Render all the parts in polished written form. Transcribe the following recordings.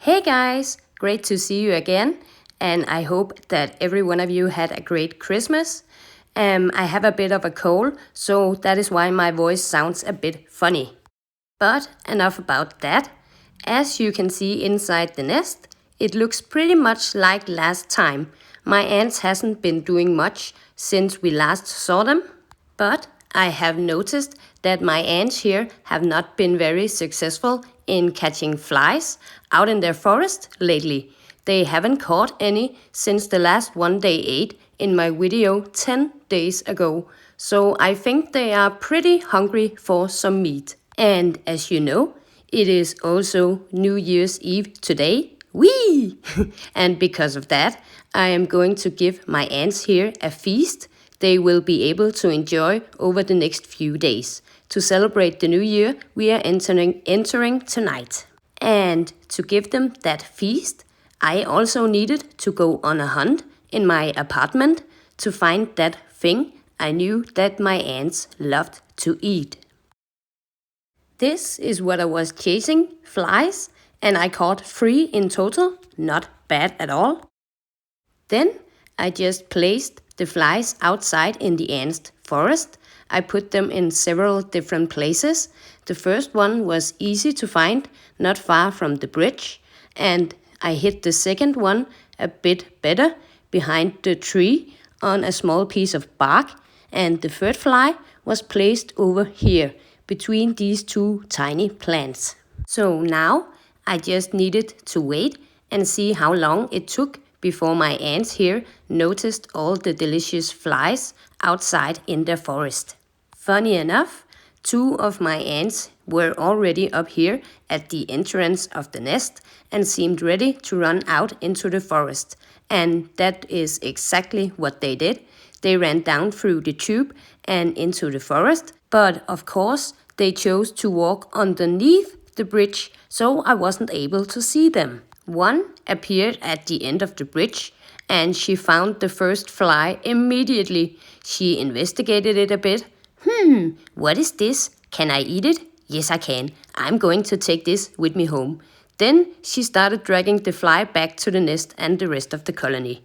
Hey guys, great to see you again, and I hope that every one of you had a great Christmas. I have a bit of a cold, so that is why my voice sounds a bit funny. But enough about that. As you can see inside the nest, it looks pretty much like last time. My ants hasn't been doing much since we last saw them, but I have noticed that my ants here have not been very successful in catching flies out in their forest lately. They haven't caught any since the last one they ate in my video 10 days ago, so I think they are pretty hungry for some meat. And as you know, it is also New Year's Eve today. Whee! And because of that, I am going to give my ants here a feast they will be able to enjoy over the next few days. To celebrate the new year, we are entering tonight. And to give them that feast, I also needed to go on a hunt in my apartment to find that thing I knew that my ants loved to eat. This is what I was chasing, flies, and I caught 3 in total, not bad at all. Then I just placed the flies outside in the ants' forest. I put them in several different places. The first one was easy to find, not far from the bridge, and I hid the second one a bit better behind the tree on a small piece of bark, and the third fly was placed over here between these 2 tiny plants. So now I just needed to wait and see how long it took before my ants here noticed all the delicious flies outside in their forest. Funny enough, 2 of my ants were already up here at the entrance of the nest and seemed ready to run out into the forest. And that is exactly what they did. They ran down through the tube and into the forest, but of course they chose to walk underneath the bridge, so I wasn't able to see them. One appeared at the end of the bridge, and she found the first fly immediately. She investigated it a bit. What is this? Can I eat it? Yes, I can. I'm going to take this with me home. Then she started dragging the fly back to the nest and the rest of the colony.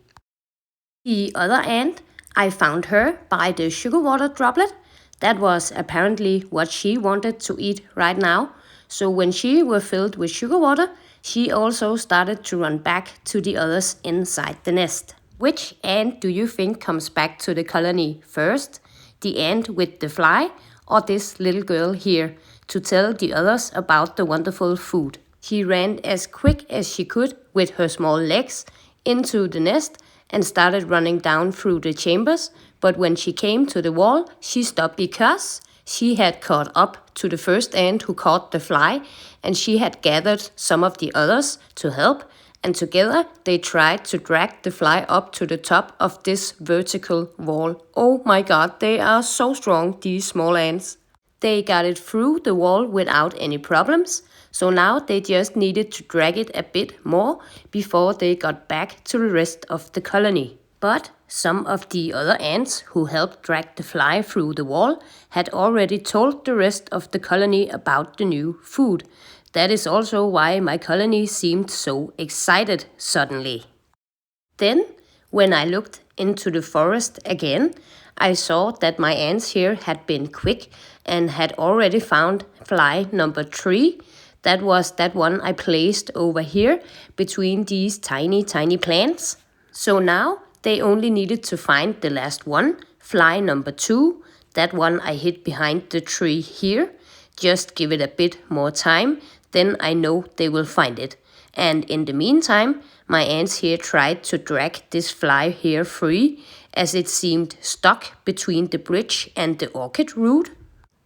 The other ant, I found her by the sugar-water droplet. That was apparently what she wanted to eat right now. So when she was filled with sugar water, she also started to run back to the others inside the nest. Which ant do you think comes back to the colony first? The ant with the fly or this little girl here to tell the others about the wonderful food? She ran as quick as she could with her small legs into the nest and started running down through the chambers, but when she came to the wall, she stopped because she had caught up to the first ant who caught the fly, and she had gathered some of the others to help, and together they tried to drag the fly up to the top of this vertical wall. Oh my god, they are so strong, these small ants. They got it through the wall without any problems, so now they just needed to drag it a bit more before they got back to the rest of the colony. But some of the other ants who helped drag the fly through the wall had already told the rest of the colony about the new food. That is also why my colony seemed so excited suddenly. Then, when I looked into the forest again, I saw that my ants here had been quick and had already found fly number 3. That was that one I placed over here between these tiny plants. So now they only needed to find the last one, fly number 2. That one I hid behind the tree here. Just give it a bit more time, then I know they will find it. And in the meantime, my ants here tried to drag this fly here free, as it seemed stuck between the bridge and the orchid root.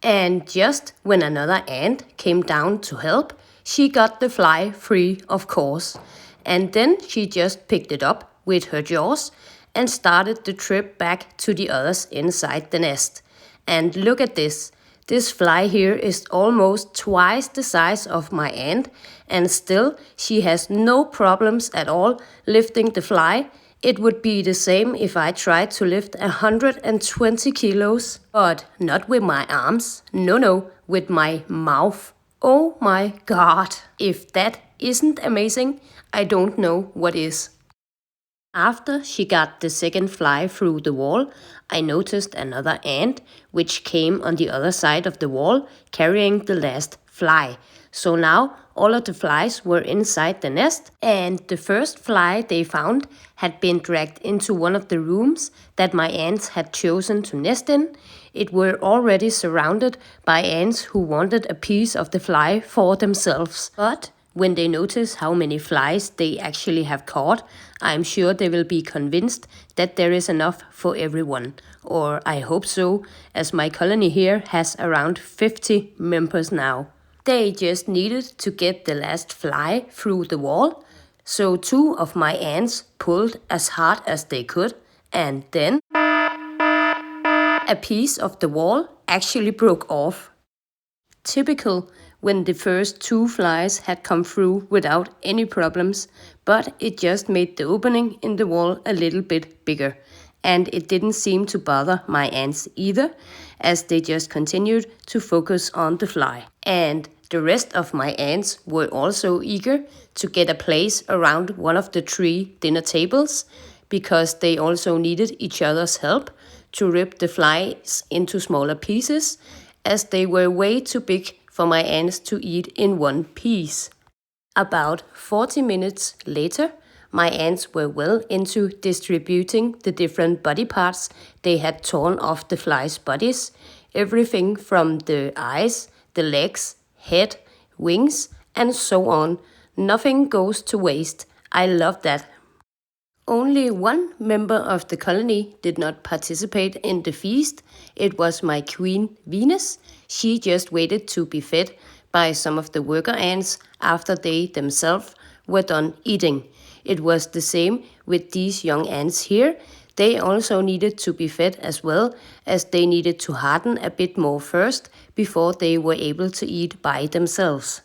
And just when another ant came down to help, she got the fly free, of course. And then she just picked it up with her jaws and started the trip back to the others inside the nest. And look at this. This fly here is almost twice the size of my ant, and still she has no problems at all lifting the fly. It would be the same if I tried to lift 120 kilos, but not with my arms. No, with my mouth. Oh my god. If that isn't amazing, I don't know what is. After she got the second fly through the wall, I noticed another ant which came on the other side of the wall carrying the last fly. So now all of the flies were inside the nest, and the first fly they found had been dragged into one of the rooms that my ants had chosen to nest in. It were already surrounded by ants who wanted a piece of the fly for themselves. But when they notice how many flies they actually have caught, I'm sure they will be convinced that there is enough for everyone. Or I hope so, as my colony here has around 50 members now. They just needed to get the last fly through the wall, so 2 of my ants pulled as hard as they could, and then a piece of the wall actually broke off. Typical when the first 2 flies had come through without any problems, but it just made the opening in the wall a little bit bigger. And it didn't seem to bother my ants either, as they just continued to focus on the fly. And the rest of my ants were also eager to get a place around one of the 3 dinner tables, because they also needed each other's help to rip the flies into smaller pieces, as they were way too big for my ants to eat in one piece. About 40 minutes later, my ants were well into distributing the different body parts they had torn off the flies' bodies, everything from the eyes, the legs, head, wings, and so on. Nothing goes to waste. I love that. Only one member of the colony did not participate in the feast. It was my queen, Venus. She just waited to be fed by some of the worker ants after they themselves were done eating. It was the same with these young ants here. They also needed to be fed as well, as they needed to harden a bit more first before they were able to eat by themselves.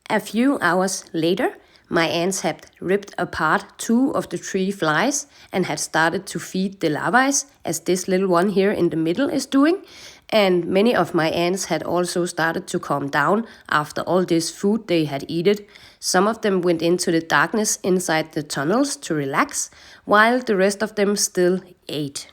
A few hours later, my ants had ripped apart 2 of the 3 flies and had started to feed the larvae, as this little one here in the middle is doing. And many of my ants had also started to calm down after all this food they had eaten. Some of them went into the darkness inside the tunnels to relax, while the rest of them still ate.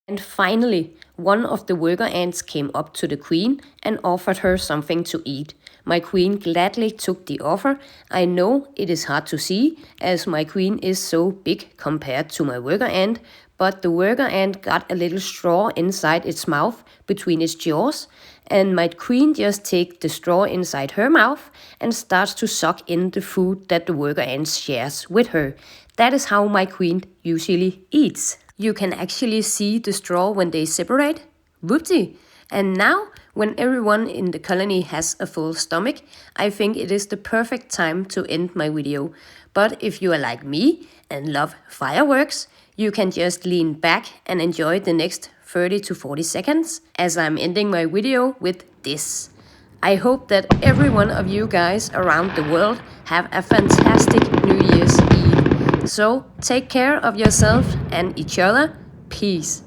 And finally, one of the worker ants came up to the queen and offered her something to eat. My queen gladly took the offer. I know it is hard to see, as my queen is so big compared to my worker ant, but the worker ant got a little straw inside its mouth between its jaws, and my queen just takes the straw inside her mouth and starts to suck in the food that the worker ant shares with her. That is how my queen usually eats. You can actually see the straw when they separate. Whoopsie! And now, when everyone in the colony has a full stomach, I think it is the perfect time to end my video. But if you are like me and love fireworks, you can just lean back and enjoy the next 30 to 40 seconds as I'm ending my video with this. I hope that every one of you guys around the world have a fantastic New Year's Eve. So take care of yourself and each other. Peace.